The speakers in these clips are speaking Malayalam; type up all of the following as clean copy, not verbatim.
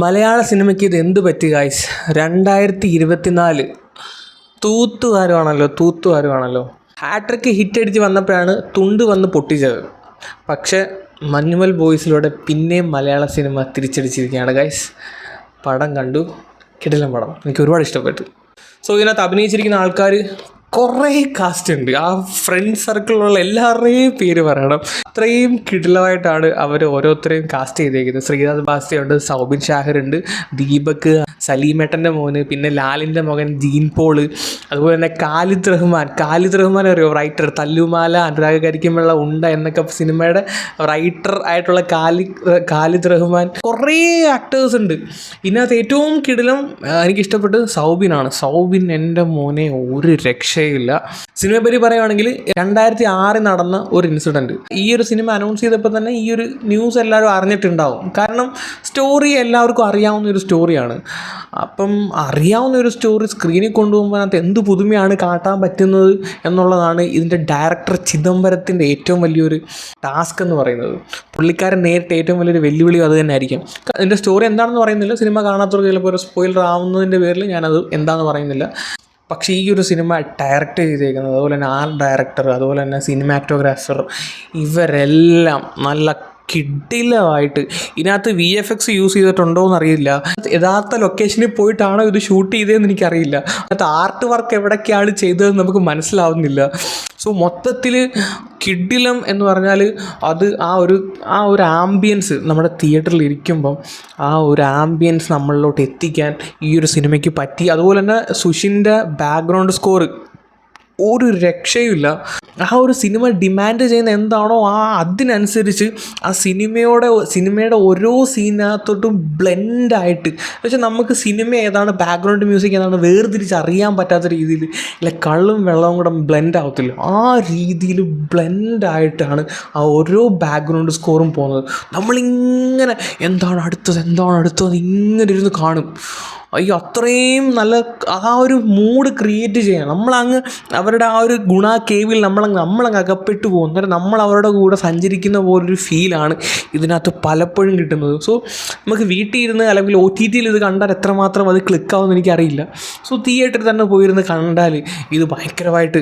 മലയാള സിനിമയ്ക്ക് ഇത് എന്ത് പറ്റി ഗായ്സ്? 2024 തൂത്തുവാരുവാണല്ലോ. ഹാട്രിക്ക് ഹിറ്റടിച്ച് വന്നപ്പോഴാണ് തുണ്ട് വന്ന് പൊട്ടിച്ചത്. പക്ഷേ മഞ്ഞുമൽ ബോയ്സിലൂടെ പിന്നെയും മലയാള സിനിമ തിരിച്ചടിച്ചിരിക്കുകയാണ് ഗായ്സ്. പടം കണ്ടു, കിടിലൻ പടം, എനിക്ക് ഒരുപാട് ഇഷ്ടപ്പെട്ടു. സോ ഇതിനകത്ത് അഭിനയിച്ചിരിക്കുന്ന ആൾക്കാർ കുറേ കാസ്റ്റ് ഉണ്ട്. ആ ഫ്രണ്ട് സർക്കിളിലുള്ള എല്ലാവരുടെയും പേര് പറയണം. അത്രയും കിടിലമായിട്ടാണ് അവർ ഓരോരുത്തരെയും കാസ്റ്റ് ചെയ്തേക്കുന്നത്. ശ്രീനാഥ് ബാസ്തിയുണ്ട്, സൗബിൻ ഷാഹിർ ഉണ്ട്, ദീപക്, സലീമേട്ടൻ്റെ മോന്, പിന്നെ ലാലിൻ്റെ മകൻ ജീൻ പോള്, അതുപോലെ തന്നെ ഖാലിദ് റഹ്മാൻ അറിയോ? റൈറ്റർ, തല്ലുമാല, അനുരാഗ കരിക്കുമുള്ള ഉണ്ട എന്നൊക്കെ സിനിമയുടെ റൈറ്റർ ആയിട്ടുള്ള ഖാലിദ് റഹ്മാൻ. കുറേ ആക്ടേഴ്സ് ഉണ്ട്. ഇതിനകത്ത് ഏറ്റവും കിടിലം എനിക്കിഷ്ടപ്പെട്ടത് സൗബിനാണ്. സൗബിൻ എൻ്റെ മോനെ ഒരു രക്ഷയില്ല. സിനിമയെ പറ്റി പറയുകയാണെങ്കിൽ 2006 നടന്ന ഒരു ഇൻസിഡൻറ്റ്. ഈ ഒരു സിനിമ അനൗൺസ് ചെയ്തപ്പോൾ തന്നെ ഈ ഒരു ന്യൂസ് എല്ലാവരും അറിഞ്ഞിട്ടുണ്ടാവും. കാരണം സ്റ്റോറി എല്ലാവർക്കും അറിയാവുന്ന ഒരു സ്റ്റോറിയാണ്. അപ്പം അറിയാവുന്ന ഒരു സ്റ്റോറി സ്ക്രീനിൽ കൊണ്ടുപോകുമ്പോൾ അതിനകത്ത് എന്ത് പുതുമയാണ് കാട്ടാൻ പറ്റുന്നത് എന്നുള്ളതാണ് ഇതിൻ്റെ ഡയറക്ടർ ചിദംബരത്തിൻ്റെ ഏറ്റവും വലിയൊരു ടാസ്ക് എന്ന് പറയുന്നത്. പുള്ളിക്കാരൻ നേരിട്ട് ഏറ്റവും വലിയൊരു വെല്ലുവിളി അത് തന്നെ ആയിരിക്കും. ഇതിൻ്റെ സ്റ്റോറി എന്താണെന്ന് പറയുന്നില്ല. സിനിമ കാണാത്തവർക്ക് ചിലപ്പോൾ ഒരു സ്പോയിലർ ആവുന്നതിൻ്റെ പേരിൽ ഞാനത് എന്താണെന്ന് പറയുന്നില്ല. പക്ഷേ ഈ ഒരു സിനിമ ഡയറക്റ്റ് ചെയ്തേക്കുന്നത്, അതുപോലെ തന്നെ ഡയറക്ടർ, അതുപോലെ തന്നെ സിനിമാറ്റോഗ്രാഫർ, ഇവരെല്ലാം നല്ല കിടിലമായിട്ട് ഇതിനകത്ത് VFX യൂസ് ചെയ്തിട്ടുണ്ടോ എന്നറിയില്ല. യഥാർത്ഥ ലൊക്കേഷനിൽ പോയിട്ടാണോ ഇത് ഷൂട്ട് ചെയ്തതെന്ന് എനിക്കറിയില്ല. അതിനകത്ത് ആർട്ട് വർക്ക് എവിടേക്കാണ് ചെയ്തതെന്ന് നമുക്ക് മനസ്സിലാവുന്നില്ല. സോ മൊത്തത്തിൽ കിടിലം എന്ന് പറഞ്ഞാൽ അത് ആ ഒരു ആംബിയൻസ് നമ്മുടെ തിയേറ്ററിൽ ഇരിക്കുമ്പം ആ ഒരു ആംബിയൻസ് നമ്മളിലോട്ട് എത്തിക്കാൻ ഈ ഒരു സിനിമയ്ക്ക് പറ്റി. അതുപോലെ തന്നെ സുഷിൻ്റെ ബാക്ക്ഗ്രൗണ്ട് സ്കോർ ഒരു രക്ഷയുമില്ല. ആ ഒരു സിനിമ ഡിമാൻഡ് ചെയ്യുന്ന എന്താണോ അതിനനുസരിച്ച് ആ സിനിമയുടെ ഓരോ സീനകത്തോട്ടും ബ്ലെൻഡായിട്ട്, പക്ഷേ നമുക്ക് സിനിമ ഏതാണ്, ബാക്ക്ഗ്രൗണ്ട് മ്യൂസിക് ഏതാണ് വേർതിരിച്ച് അറിയാൻ പറ്റാത്ത രീതിയിൽ, ഇല്ല കള്ളും വെള്ളവും കൂടെ ബ്ലെൻഡ് ആവത്തില്ല, ആ രീതിയിൽ ബ്ലെൻഡായിട്ടാണ് ആ ഓരോ ബാക്ക്ഗ്രൗണ്ട് സ്കോറും പോകുന്നത്. നമ്മളിങ്ങനെ എന്താണ് അടുത്തത് ഇങ്ങനെ ഇരുന്ന് കാണും. അയ്യോ, അത്രയും നല്ല ആ ഒരു മൂഡ് ക്രിയേറ്റ് ചെയ്യാൻ നമ്മളങ്ങ് അവരുടെ ആ ഒരു കേവിൽ നമ്മളങ്ങ് അകപ്പെട്ടു പോകും. അന്നേരം നമ്മൾ അവരുടെ കൂടെ സഞ്ചരിക്കുന്ന പോലൊരു ഫീലാണ് ഇതിനകത്ത് പലപ്പോഴും കിട്ടുന്നത്. സോ നമുക്ക് വീട്ടിൽ ഇരുന്ന് അല്ലെങ്കിൽ OTTയിൽ ഇത് കണ്ടാൽ എത്രമാത്രം അത് ക്ലിക്കാവുമെന്ന് എനിക്കറിയില്ല. സോ തിയേറ്ററിൽ തന്നെ പോയിരുന്ന് കണ്ടാൽ ഇത് ഭയങ്കരമായിട്ട്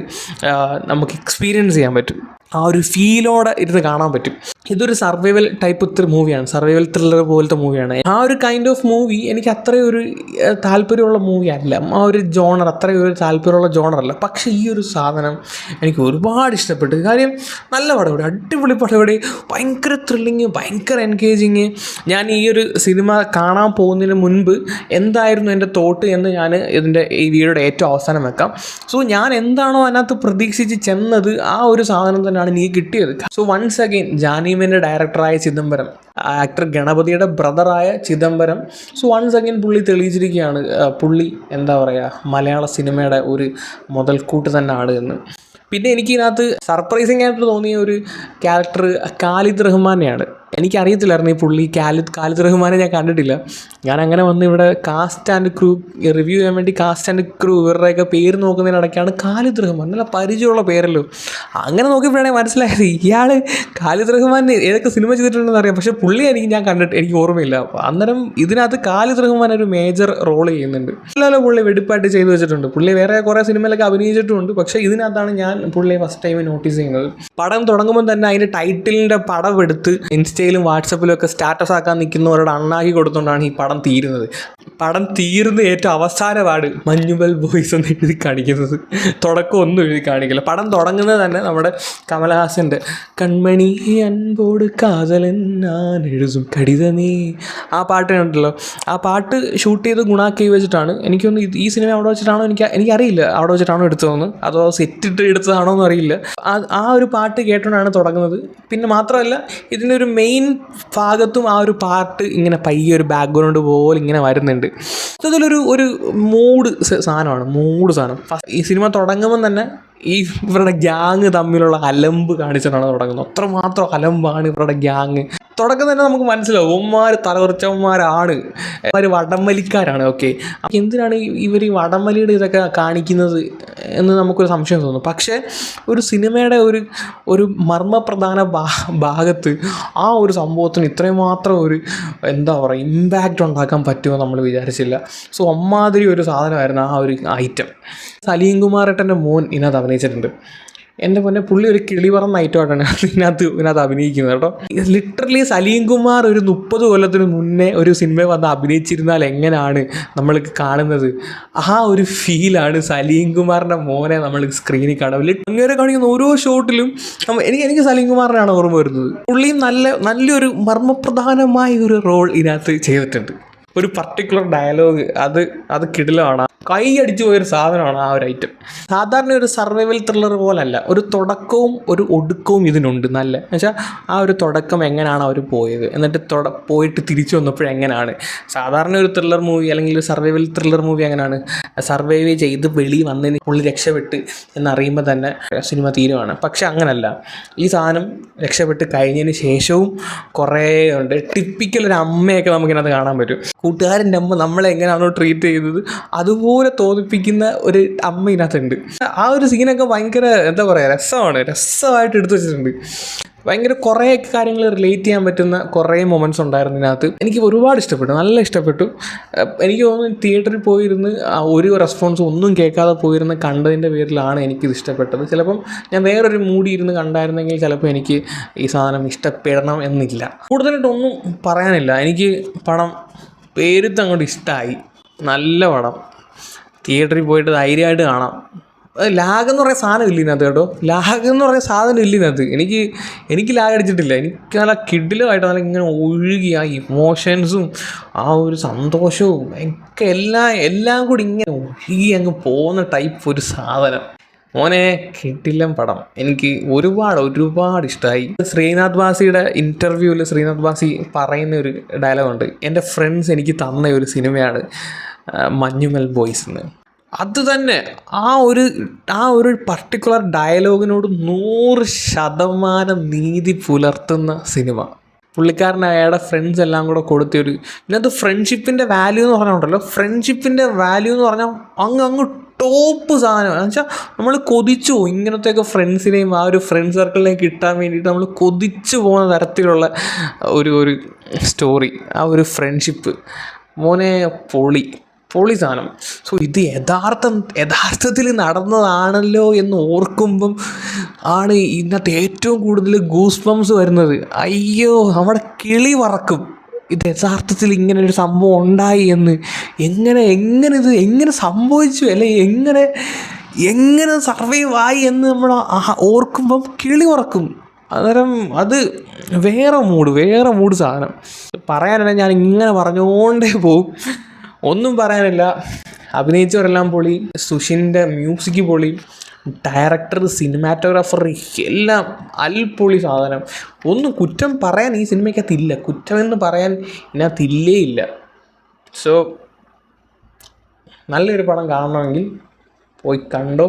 നമുക്ക് എക്സ്പീരിയൻസ് ചെയ്യാൻ പറ്റും. ആ ഒരു ഫീലോടെ ഇരുന്ന് കാണാൻ പറ്റും. ഇതൊരു സർവൈവൽ ടൈപ്പ് മൂവിയാണ്, സർവൈവൽ ത്രില്ലർ പോലത്തെ മൂവിയാണ്. ആ ഒരു കൈൻഡ് ഓഫ് മൂവി എനിക്ക് അത്രയും ഒരു താല്പര്യമുള്ള മൂവി അല്ല. ആ ഒരു ജോണർ അത്രയും ഒരു താല്പര്യമുള്ള ജോണറല്ല. പക്ഷേ ഈ ഒരു സാധനം എനിക്ക് ഒരുപാട് ഇഷ്ടപ്പെട്ടു. കാര്യം നല്ല പടപടി, അടിപൊളി പടപടി, ഭയങ്കര ത്രില്ലിങ്, ഭയങ്കര എൻഗേജിങ്. ഞാൻ ഈ ഒരു സിനിമ കാണാൻ പോകുന്നതിന് മുൻപ് എന്തായിരുന്നു എൻ്റെ തോട്ട് എന്ന് ഞാൻ ഈ വീഡിയോയുടെ ഏറ്റവും അവസാനം വെക്കാം. സോ ഞാൻ എന്താണോ അതിനകത്ത് പ്രതീക്ഷിച്ച് ചെന്നത് ആ ഒരു സാധനം തന്നെയാണ് എനിക്ക് കിട്ടിയത്. സോ വൺസ് അഗെയിൻ ജാനീമൻ്റെ ഡയറക്ടറായ ചിദംബരം, ആക്ടർ ഗണപതിയുടെ ബ്രദറായ ചിദംബരം, സോ വൺസ് അഗെയിൻ പുള്ളി തെളിയിച്ചിരിക്കുകയാണ് പുള്ളി എന്താ പറയുക മലയാള സിനിമയുടെ ഒരു മുതൽക്കൂട്ട് തന്നെയാണ് എന്ന്. പിന്നെ എനിക്കിതിനകത്ത് സർപ്രൈസിങ് ആയിട്ട് തോന്നിയ ഒരു ക്യാരക്ടർ ഖാലിദ് റഹ്മാനെയാണ്. എനിക്കറിയത്തില്ലായിരുന്നു ഈ പുള്ളി ഖാലിദ് റഹ്മാനെ ഞാൻ കണ്ടിട്ടില്ല. ഞാൻ അങ്ങനെ വന്ന് ഇവിടെ കാസ്റ്റ് ആൻഡ് ക്രൂ റിവ്യൂ ചെയ്യാൻ വേണ്ടി ഇവരുടെയൊക്കെ പേര് നോക്കുന്നതിനിടയ്ക്കാണ് ഖാലിദ് റഹ്മാൻ, നല്ല പരിചയമുള്ള പേരല്ലോ. അങ്ങനെ നോക്കിയപ്പോഴാണ് മനസ്സിലായത് ഇയാൾ ഖാലിദ് റഹ്മാൻ ഏതൊക്കെ സിനിമ ചെയ്തിട്ടുണ്ടെന്ന് അറിയാം, പക്ഷേ പുള്ളി എനിക്ക് ഓർമ്മയില്ല. അന്നേരം ഇതിനകത്ത് ഖാലിദ് റഹ്മാൻ ഒരു മേജർ റോൾ ചെയ്യുന്നുണ്ട്. എല്ലാവരും പുള്ളി വെടിപ്പായിട്ട് ചെയ്തു വെച്ചിട്ടുണ്ട്. പുള്ളി വേറെ കുറേ സിനിമയിലൊക്കെ അഭിനയിച്ചിട്ടുമുണ്ട്. പക്ഷേ ഇതിനകത്താണ് ഞാൻ പുള്ളിയെ ഫസ്റ്റ് ടൈം നോട്ടീസ് ചെയ്യുന്നത്. പടം തുടങ്ങുമ്പോൾ തന്നെ അതിൻ്റെ ടൈറ്റിലിൻ്റെ പടം എടുത്ത് ഇൻസ്റ്റയിലും വാട്സപ്പിലും ഒക്കെ സ്റ്റാറ്റസ് ആക്കാൻ നിൽക്കുന്നവരോട് അണ്ണാക്കി കൊടുത്തുകൊണ്ടാണ് ഈ പടം തീരുന്നത്. പടം തീർന്ന് ഏറ്റവും അവസാന പാട് മഞ്ഞുമൽ ബോയ്സ് എന്ന് എഴുതി കാണിക്കുന്നത്, തുടക്കം ഒന്നും എഴുതി കാണിക്കില്ല. പടം തുടങ്ങുന്നത് തന്നെ നമ്മുടെ കമലഹാസൻ്റെ കൺമണി അൻപോട് കാതലൻ ഞാൻ എഴുതും കടിതമേ, ആ പാട്ട് കണ്ടല്ലോ. ആ പാട്ട് ഷൂട്ട് ചെയ്ത് കേവ് വെച്ചിട്ടാണ്. എനിക്കൊന്ന് ഈ സിനിമ അവിടെ വെച്ചിട്ടാണോ എനിക്കറിയില്ല, അവിടെ വെച്ചിട്ടാണോ എടുത്തതെന്ന്, അതോ സെറ്റിട്ട് എടുത്തതാണോ എന്ന് അറിയില്ല. ആ ഒരു പാട്ട് കേട്ടോണ്ടാണ് തുടങ്ങുന്നത്. പിന്നെ മാത്രമല്ല ഇതിൻ്റെ ഒരു മെയിൻ ഭാഗത്തും ആ ഒരു പാട്ട് ഇങ്ങനെ പയ്യെ ഒരു ബാക്ക്ഗ്രൗണ്ട് പോലെ ഇങ്ങനെ വരുന്നുണ്ട്. അതിലൊരു മൂഡ് സാധനം. ഈ സിനിമ തുടങ്ങുമ്പം തന്നെ ഈ ഇവരുടെ ഗ്യാങ് തമ്മിലുള്ള അലമ്പ് കാണിച്ചിട്ടാണ് തുടങ്ങുന്നത്. അത്രമാത്രം അലമ്പാണ് ഇവരുടെ ഗ്യാങ്. തുടക്കം തന്നെ നമുക്ക് മനസ്സിലാവും ഉമ്മാർ തലകുറച്ചവന്മാരാണ്, വടംവലിക്കാരാണ്. ഓക്കെ, എന്തിനാണ് ഇവർ ഈ വടംവലിയുടെ ഇതൊക്കെ കാണിക്കുന്നത് എന്ന് നമുക്കൊരു സംശയം തോന്നും. പക്ഷേ ഒരു സിനിമയുടെ ഒരു മർമ്മപ്രധാന ഭാഗത്ത് ആ ഒരു സംഭവത്തിന് ഇത്രയും മാത്രം ഒരു എന്താ പറയുക ഇമ്പാക്റ്റ് ഉണ്ടാക്കാൻ പറ്റുമോ നമ്മൾ വിചാരിച്ചില്ല. സോ അമ്മാതിരി ഒരു സാധനമായിരുന്നു ആ ഒരു ഐറ്റം. സലീം കുമാറേട്ടൻ്റെ മോൻ ഇതിനകത്ത് അഭിനയിച്ചിട്ടുണ്ട്. എൻ്റെ പൊന്നെ, പുള്ളി ഒരു കിളി പറന്ന ഐറ്റമായിട്ടാണ് ഇതിനകത്ത് അഭിനയിക്കുന്നത് കേട്ടോ. ലിറ്ററലി സലീം കുമാർ ഒരു 30 കൊല്ലത്തിന് മുന്നേ ഒരു സിനിമ വന്ന് അഭിനയിച്ചിരുന്നാൽ എങ്ങനെയാണ് നമ്മൾ കാണുന്നത്, ആ ഒരു ഫീലാണ് സലീം കുമാറിൻ്റെ മോനെ നമ്മൾ സ്ക്രീനിൽ കാണും. അങ്ങേരെ കാണിക്കുന്ന ഓരോ ഷോട്ടിലും എനിക്ക് സലീം കുമാറിനാണ് ഓർമ്മ വരുന്നത്. പുള്ളിയും നല്ലൊരു മർമ്മപ്രധാനമായ ഒരു റോൾ ഇതിനകത്ത് ചെയ്തിട്ടുണ്ട്. ഒരു പർട്ടിക്കുലർ ഡയലോഗ് അത് കിടിലമാണ്, കൈ അടിച്ചു പോയൊരു സാധനമാണ് ആ ഒരു ഐറ്റം. സാധാരണ ഒരു സർവൈവൽ ത്രില്ലർ പോലല്ല, ഒരു തുടക്കവും ഒരു ഒടുക്കവും ഇതിനുണ്ട്. നല്ല എന്നുവെച്ചാൽ ആ ഒരു തുടക്കം എങ്ങനെയാണ് അവർ പോയത്, എന്നിട്ട് പോയിട്ട് തിരിച്ചു വന്നപ്പോഴെങ്ങനെയാണ്. സാധാരണ ഒരു ത്രില്ലർ മൂവി അല്ലെങ്കിൽ ഒരു സർവൈവൽ ത്രില്ലർ മൂവി എങ്ങനെയാണ്, സർവൈവ് ചെയ്ത് വെളി വന്നതിന് പുള്ളി രക്ഷപ്പെട്ട് എന്നറിയുമ്പോൾ തന്നെ സിനിമ തീരുവാണ്. പക്ഷെ അങ്ങനല്ല, ഈ സാധനം രക്ഷപ്പെട്ട് കഴിഞ്ഞതിന് ശേഷവും കുറേ ഉണ്ട്. ടിപ്പിക്കൽ ഒരു അമ്മയൊക്കെ നമുക്കിനകത്ത് കാണാൻ പറ്റും. കൂട്ടുകാരൻ്റെ അമ്മ നമ്മളെ എങ്ങനെയാണോ ട്രീറ്റ് ചെയ്തത് അതുപോലെ തോന്നിപ്പിക്കുന്ന ഒരു അമ്മ ഇതിനകത്തുണ്ട്. ആ ഒരു സീനൊക്കെ ഭയങ്കര എന്താ പറയുക രസമായിട്ട് എടുത്തു വെച്ചിട്ടുണ്ട്. ഭയങ്കര കുറേ കാര്യങ്ങൾ റിലേറ്റ് ചെയ്യാൻ പറ്റുന്ന കുറേ മൊമെൻറ്റ്സ് ഉണ്ടായിരുന്നു ഇതിനകത്ത്. എനിക്ക് ഒരുപാട് ഇഷ്ടപ്പെട്ടു, നല്ല ഇഷ്ടപ്പെട്ടു. എനിക്ക് തോന്നുന്നു തിയേറ്ററിൽ പോയിരുന്ന് ഒരു റെസ്പോൺസ് ഒന്നും കേൾക്കാതെ പോയിരുന്ന് കണ്ടതിൻ്റെ പേരിലാണ് എനിക്കിത് ഇഷ്ടപ്പെട്ടത്. ചിലപ്പം ഞാൻ വേറൊരു മൂടി ഇരുന്ന് കണ്ടായിരുന്നെങ്കിൽ ചിലപ്പോൾ എനിക്ക് ഈ സാധനം ഇഷ്ടപ്പെടണം എന്നില്ല. കൂടുതലായിട്ടൊന്നും പറയാനില്ല. എനിക്ക് പടം പേരുത്ത് അങ്ങോട്ട് ഇഷ്ടമായി. നല്ല പടം, തിയേറ്ററിൽ പോയിട്ട് ധൈര്യമായിട്ട് കാണാം. ലാഗെന്ന് പറയുന്ന സാധനം ഇല്ല ഇതിനകത്ത് കേട്ടോ. ലാഗെന്ന് പറയുന്ന സാധനം ഇല്ല ഇതിനകത്ത്. എനിക്ക് ലാഗ് അടിച്ചിട്ടില്ല. എനിക്ക് നല്ല കിടിലമായിട്ട് നല്ല ഇങ്ങനെ ഒഴുകി ആ ഇമോഷൻസും ആ ഒരു സന്തോഷവും ഒക്കെ എല്ലാം കൂടി ഇങ്ങനെ ഒഴുകി അങ്ങ് പോകുന്ന ടൈപ്പ് ഒരു സാധനം. മോനെ കിടിലം പടം, എനിക്ക് ഒരുപാട് ഇഷ്ടമായി. ശ്രീനാഥ് ബാസിയുടെ ഇൻ്റർവ്യൂവിൽ ശ്രീനാഥ് ബാസി പറയുന്ന ഒരു ഡയലോഗുണ്ട്, എൻ്റെ ഫ്രണ്ട്സ് എനിക്ക് തന്ന ഒരു സിനിമയാണ് മഞ്ഞുമൽ ബോയ്സ് എന്ന്. അത് തന്നെ ആ ഒരു പർട്ടിക്കുലർ ഡയലോഗിനോട് 100% നീതി പുലർത്തുന്ന സിനിമ. പുള്ളിക്കാരൻ അയാളുടെ ഫ്രണ്ട്സ് എല്ലാം കൂടെ കൊടുത്തൊരു ഇതിനകത്ത് ഫ്രണ്ട്ഷിപ്പിൻ്റെ വാല്യൂ എന്ന് പറഞ്ഞുകൊണ്ടല്ലോ, ഫ്രണ്ട്ഷിപ്പിൻ്റെ വാല്യൂ എന്ന് പറഞ്ഞാൽ അങ്ങ് ടോപ്പ് സാധനം. എന്ന് വെച്ചാൽ നമ്മൾ കൊതിച്ചു പോകും ഇങ്ങനത്തെയൊക്കെ ഫ്രണ്ട്സിനെയും ആ ഒരു ഫ്രണ്ട് സർക്കിളിനെയും കിട്ടാൻ വേണ്ടിയിട്ട് നമ്മൾ കൊതിച്ചു പോകുന്ന തരത്തിലുള്ള ഒരു സ്റ്റോറി, ആ ഒരു ഫ്രണ്ട്ഷിപ്പ്. മോനെ പൊളി സാധനം. സോ ഇത് യഥാർത്ഥത്തിൽ നടന്നതാണല്ലോ എന്ന് ഓർക്കുമ്പം ആണ് ഇതിനകത്ത് ഏറ്റവും കൂടുതൽ ഗൂസ് ബംസ് വരുന്നത്. അയ്യോ, നമ്മുടെ കിളി പറക്കും. ഇത് യഥാർത്ഥത്തിൽ ഇങ്ങനെ ഒരു സംഭവം ഉണ്ടായി എന്ന് എങ്ങനെ സംഭവിച്ചു, അല്ലെ എങ്ങനെ സർവൈവ് ആയി എന്ന് നമ്മൾ ഓർക്കുമ്പം കിളി ഉറക്കും. അന്നേരം അത് വേറെ മൂഡ് സാധനം. പറയാനല്ല, ഞാൻ ഇങ്ങനെ പറഞ്ഞുകൊണ്ടേ പോവും. ഒന്നും പറയാനില്ല. അഭിനയിച്ചവരെല്ലാം പൊളി, സുഷിൻ്റെ മ്യൂസിക് പൊളി, ഡയറക്ടർ, സിനിമാറ്റോഗ്രാഫർ എല്ലാം അൽപൊളി സാധനം. ഒന്നും കുറ്റം പറയാൻ ഈ സിനിമയ്ക്കകത്തില്ല, കുറ്റമെന്ന് പറയാൻ ഇതിനകത്തില്ലേ ഇല്ല. സോ നല്ലൊരു പടം കാണണമെങ്കിൽ പോയി കണ്ടോ,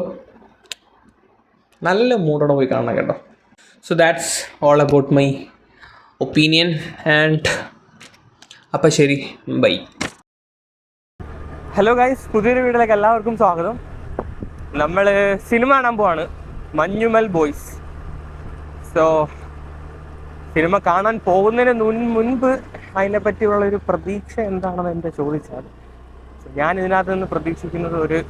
നല്ല മൂഡോടെ പോയി കാണണം കേട്ടോ. So that's all about my opinion and അപ്പം ശരി, ബൈ. ഹലോ ഗൈസ്, പുതിയൊരു വീഡിയോയിലേക്ക് എല്ലാവർക്കും സ്വാഗതം. നമ്മൾ സിനിമ കാണാൻ പോവാണ്, മഞ്ഞുമൽ ബോയ്സ്. സോ സിനിമ കാണാൻ പോകുന്നതിന് മുൻപ് അതിനെപ്പറ്റിയുള്ളൊരു പ്രതീക്ഷ എന്താണെന്ന് എൻ്റെ ചോദിച്ചാൽ, ഞാൻ ഇതിനകത്ത് നിന്ന് പ്രതീക്ഷിക്കുന്നത് ഒരു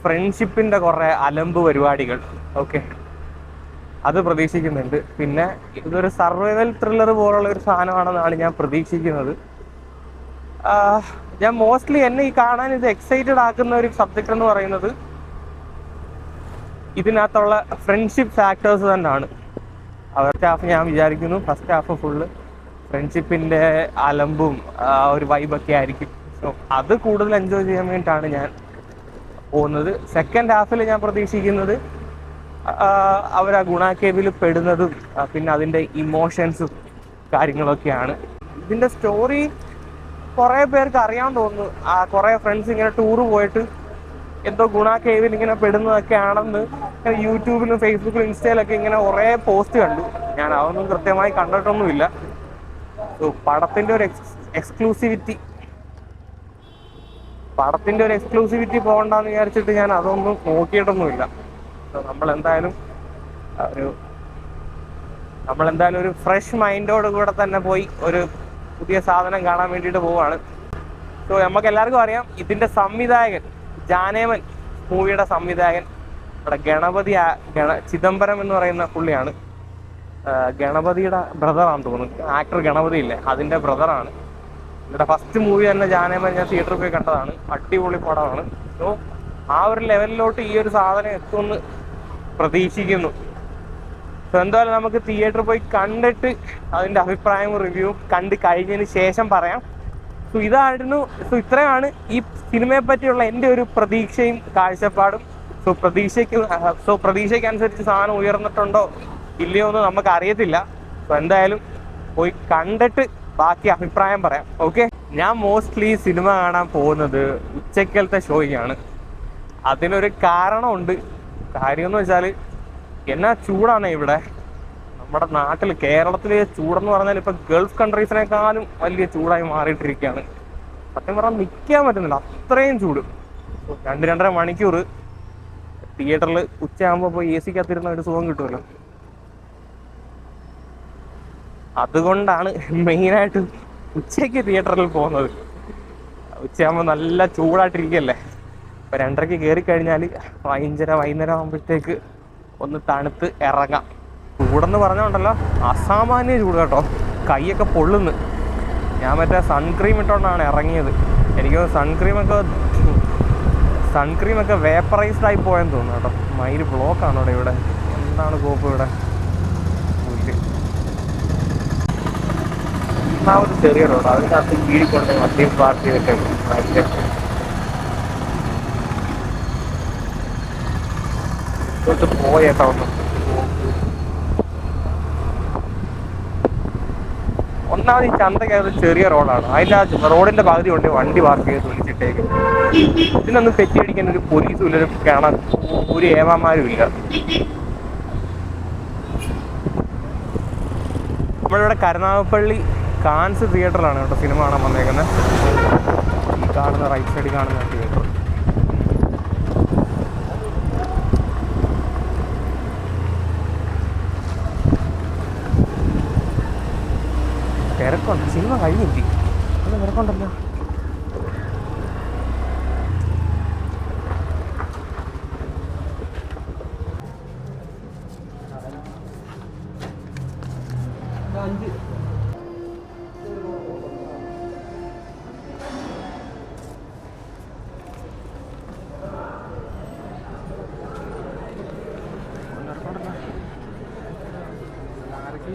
ഫ്രണ്ട്ഷിപ്പിൻ്റെ കുറേ അലമ്പ് പരിപാടികൾ, ഓക്കെ, അത് പ്രതീക്ഷിക്കുന്നുണ്ട്. പിന്നെ ഇതൊരു സർവൈവൽ ത്രില്ലർ പോലുള്ള ഒരു സാധനമാണെന്നാണ് ഞാൻ പ്രതീക്ഷിക്കുന്നത്. ഞാൻ മോസ്റ്റ്ലി എന്നെ ഈ കാണാൻ ഇത് എക്സൈറ്റഡ് ആക്കുന്ന ഒരു സബ്ജക്റ്റ് എന്ന് പറയുന്നത് ഇതിനകത്തുള്ള ഫ്രണ്ട്ഷിപ്പ് ഫാക്ടേഴ്സ് തന്നെയാണ്. ഫസ്റ്റ് ഹാഫ് ഞാൻ വിചാരിക്കുന്നു ഫസ്റ്റ് ഹാഫ് ഫുള്ള് ഫ്രണ്ട്ഷിപ്പിൻ്റെ അലമ്പും ഒരു വൈബൊക്കെ ആയിരിക്കും. സോ അത് കൂടുതൽ എൻജോയ് ചെയ്യാൻ വേണ്ടിയിട്ടാണ് ഞാൻ പോകുന്നത്. സെക്കൻഡ് ഹാഫിൽ ഞാൻ പ്രതീക്ഷിക്കുന്നത് അവർ ആ ഗുണ കേവിൽ പെടുന്നതും പിന്നെ അതിൻ്റെ ഇമോഷൻസും കാര്യങ്ങളൊക്കെയാണ്. ഇതിൻ്റെ സ്റ്റോറി കുറേ പേർക്ക് അറിയാൻ തോന്നുന്നു. കുറേ ഫ്രണ്ട്സ് ഇങ്ങനെ ടൂറ് പോയിട്ട് എന്തോ ഗുണ കേവിൽ ഇങ്ങനെ പെടുന്നതൊക്കെ ആണെന്ന് യൂട്യൂബിലും ഫേസ്ബുക്കിലും ഇൻസ്റ്റയിലൊക്കെ ഇങ്ങനെ കുറേ പോസ്റ്റ് കണ്ടു. ഞാൻ അതൊന്നും കൃത്യമായി കണ്ടിട്ടൊന്നുമില്ല. സോ പടത്തിൻ്റെ ഒരു എക്സ്ക്ലൂസിവിറ്റി പോകണ്ടെന്ന് വിചാരിച്ചിട്ട് ഞാൻ അതൊന്നും നോക്കിയിട്ടൊന്നുമില്ല. സോ നമ്മളെന്തായാലും ഒരു ഫ്രഷ് മൈൻഡോട് കൂടെ തന്നെ പോയി ഒരു പുതിയ സാധനം കാണാൻ വേണ്ടിയിട്ട് പോവാണ്. സോ നമുക്ക് എല്ലാവർക്കും അറിയാം ഇതിൻ്റെ സംവിധായകൻ ജാനേമൻ മൂവിയുടെ സംവിധായകൻ ഇവിടെ ചിദംബരം എന്ന് പറയുന്ന പുള്ളിയാണ്. ഗണപതിയുടെ ബ്രദറാണെന്ന് തോന്നുന്നു. ആക്ടർ ഗണപതി ഇല്ലേ, അതിൻ്റെ ബ്രദറാണ്. ഇവിടെ ഫസ്റ്റ് മൂവി തന്നെ ജാനേമൻ ഞാൻ തിയേറ്ററിൽ പോയി കണ്ടതാണ്. അടിപൊളി പടമാണ്. സോ ആ ഒരു ലെവലിലോട്ട് ഈ ഒരു സാധനം എത്തുമെന്ന് പ്രതീക്ഷിക്കുന്നു. സോ എന്തായാലും നമുക്ക് തിയേറ്ററിൽ പോയി കണ്ടിട്ട് അതിൻ്റെ അഭിപ്രായവും റിവ്യൂവും കണ്ട് കഴിഞ്ഞതിന് ശേഷം പറയാം. സോ ഇത്രയാണ് ഈ സിനിമയെ പറ്റിയുള്ള എൻ്റെ ഒരു പ്രതീക്ഷയും കാഴ്ചപ്പാടും. പ്രതീക്ഷയ്ക്കനുസരിച്ച് സാധനം ഉയർന്നിട്ടുണ്ടോ ഇല്ലയോ എന്ന് നമുക്ക് അറിയത്തില്ല. സോ എന്തായാലും പോയി കണ്ടിട്ട് ബാക്കി അഭിപ്രായം പറയാം. ഓക്കെ, ഞാൻ മോസ്റ്റ്ലി സിനിമ കാണാൻ പോകുന്നത് ഉച്ചക്കലത്തെ ഷോയ്ക്കാണ്. അതിനൊരു കാരണമുണ്ട്. കാര്യമെന്ന് വെച്ചാൽ എന്നാ ചൂടാണ് ഇവിടെ. നമ്മുടെ നാട്ടിൽ കേരളത്തിലെ ചൂടെന്ന് പറഞ്ഞാൽ ഇപ്പം ഗൾഫ് കൺട്രീസിനേക്കാളും വലിയ ചൂടായി മാറിയിട്ടിരിക്കുകയാണ്. സത്യം പറഞ്ഞാൽ നിൽക്കാൻ പറ്റുന്നില്ല, അത്രയും ചൂട്. 2-2.5 മണിക്കൂർ തിയേറ്ററിൽ ഉച്ചയാകുമ്പോൾ പോയി AC കത്തിരുന്ന ഒരു സുഖം കിട്ടുമല്ലോ. അതുകൊണ്ടാണ് മെയിനായിട്ട് ഉച്ചയ്ക്ക് തിയേറ്ററിൽ പോകുന്നത്. ഉച്ചയാകുമ്പോൾ നല്ല ചൂടായിട്ടിരിക്കുകയല്ലേ. ഇപ്പം 2:30 കയറി കഴിഞ്ഞാൽ 5:30 വൈകുന്നേരം ആകുമ്പോഴത്തേക്ക് ഒന്ന് തണുത്ത് ഇറങ്ങാം. ചൂടെന്ന് പറഞ്ഞോണ്ടല്ലോ അസാമാന്യ ചൂട് കേട്ടോ, കൈയൊക്കെ പൊള്ളുന്നു. ഞാൻ മറ്റേ സൺക്രീം ഇട്ടുകൊണ്ടാണ് ഇറങ്ങിയത്. എനിക്ക് സൺക്രീമൊക്കെ വേപ്പറൈസ്ഡ് ആയി പോയെന്ന് തോന്നുന്നു കേട്ടോ. മൈൽ ബ്ലോക്കാണ് ഇവിടെ. എന്താണ് കോപ്പ് ഇവിടെ? ഒന്നാമത് ചെറിയ റോഡ്, അതിനകത്ത് കീഴിക്കൊണ്ട് വണ്ടിയും പാർക്ക് ചെയ്തിട്ട് പോയേട്ടോ ഒന്ന്. ഒന്നാമത് ഈ ചന്തക്കകത്ത് ചെറിയ റോഡാണ്. അതിൻ്റെ റോഡിന്റെ പകുതി കൊണ്ട് വണ്ടി പാർക്ക് ചെയ്ത് വിളിച്ചിട്ടേക്ക്. ഇതിനൊന്നും പെറ്റി അടിക്കാൻ ഒരു പോലീസും ഇല്ല, ഒരു ഏമാന്മാരും ഇല്ല. നമ്മളിവിടെ കരുനാഗപ്പള്ളി കാൻസ് തിയേറ്ററിലാണ് കേട്ടോ സിനിമ കാണാൻ വന്നേക്കുന്നത്. ഈ കാണുന്ന റൈറ്റ് സൈഡിൽ കാണുന്ന തിയേറ്റർ. തിരക്കുണ്ട്, സിനിമ കഴിഞ്ഞിട്ട് നല്ല തിരക്കുണ്ടല്ലോ. ആരൊക്കെ